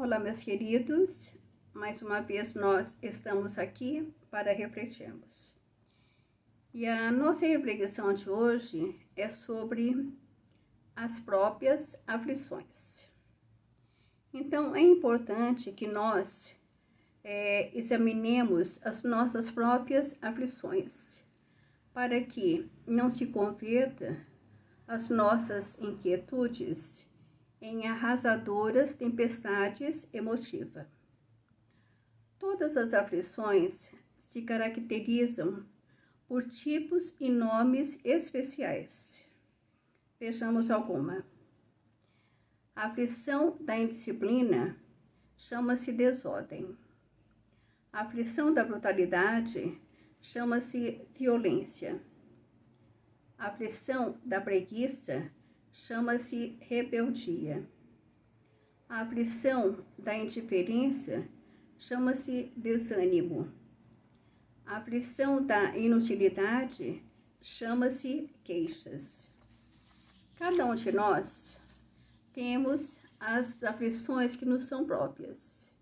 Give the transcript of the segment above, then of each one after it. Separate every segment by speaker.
Speaker 1: Olá, meus queridos, mais uma vez nós estamos aqui para refletirmos. E a nossa reflexão de hoje é sobre as próprias aflições. Então, é importante que nós examinemos as nossas próprias aflições, para que não se converta as nossas inquietudes em arrasadoras tempestades emotivas. Todas as aflições se caracterizam por tipos e nomes especiais. Vejamos alguma. A aflição da indisciplina chama-se desordem. A aflição da brutalidade chama-se violência. A aflição da preguiça chama-se rebeldia. A aflição da indiferença chama-se desânimo. A aflição da inutilidade chama-se queixas. Cada um de nós temos as aflições que nos são próprias.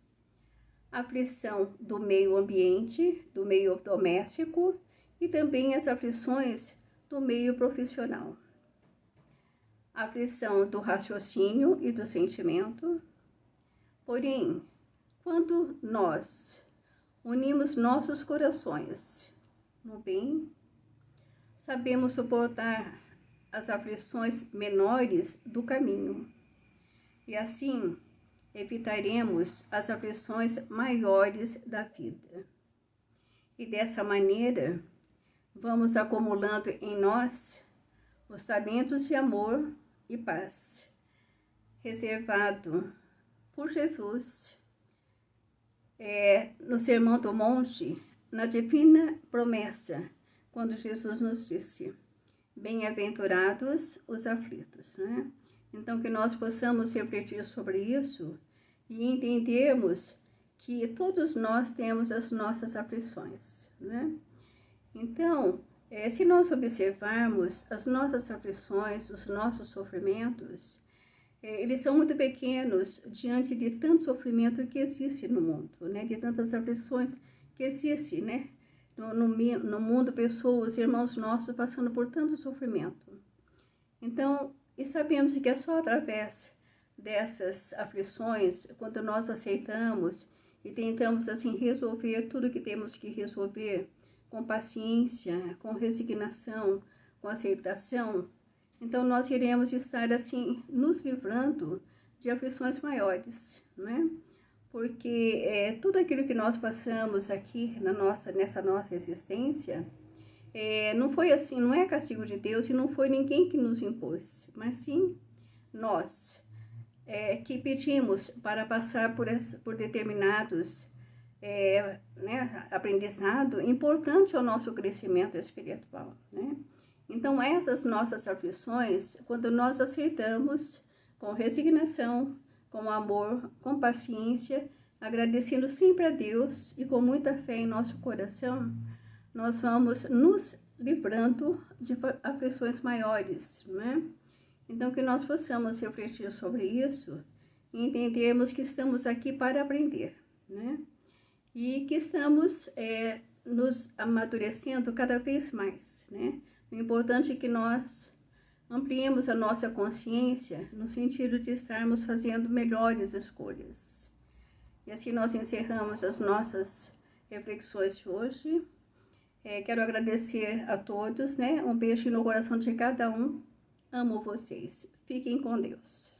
Speaker 1: A aflição do meio ambiente, do meio doméstico e também as aflições do meio profissional. A aflição do raciocínio e do sentimento. Porém, quando nós unimos nossos corações no bem, sabemos suportar as aflições menores do caminho. E assim, evitaremos as aflições maiores da vida. E dessa maneira, vamos acumulando em nós os talentos de amor e paz, reservado por Jesus no Sermão do Monte, na divina promessa, quando Jesus nos disse: bem-aventurados os aflitos, né? Então, que nós possamos refletir sobre isso e entendermos que todos nós temos as nossas aflições, né? Então, se nós observarmos as nossas aflições, os nossos sofrimentos, eles são muito pequenos diante de tanto sofrimento que existe no mundo, né? De tantas aflições que existe, né? No mundo, pessoas, irmãos nossos passando por tanto sofrimento. Então, e sabemos que é só através dessas aflições, quando nós aceitamos e tentamos assim resolver tudo que temos que resolver, com paciência, com resignação, com aceitação, então nós iremos estar assim nos livrando de aflições maiores, né? Porque tudo aquilo que nós passamos aqui nessa nossa existência, não foi assim, não é castigo de Deus e não foi ninguém que nos impôs, mas sim nós que pedimos para passar por determinados aprendizado importante ao nosso crescimento espiritual, né? Então, essas nossas aflições, quando nós aceitamos com resignação, com amor, com paciência, agradecendo sempre a Deus e com muita fé em nosso coração, nós vamos nos livrando de aflições maiores, né? Então, que nós possamos refletir sobre isso e entendermos que estamos aqui para aprender, né? E que estamos nos amadurecendo cada vez mais, né? O importante é que nós ampliemos a nossa consciência no sentido de estarmos fazendo melhores escolhas. E assim nós encerramos as nossas reflexões de hoje. Quero agradecer a todos, né? Um beijo no coração de cada um. Amo vocês. Fiquem com Deus.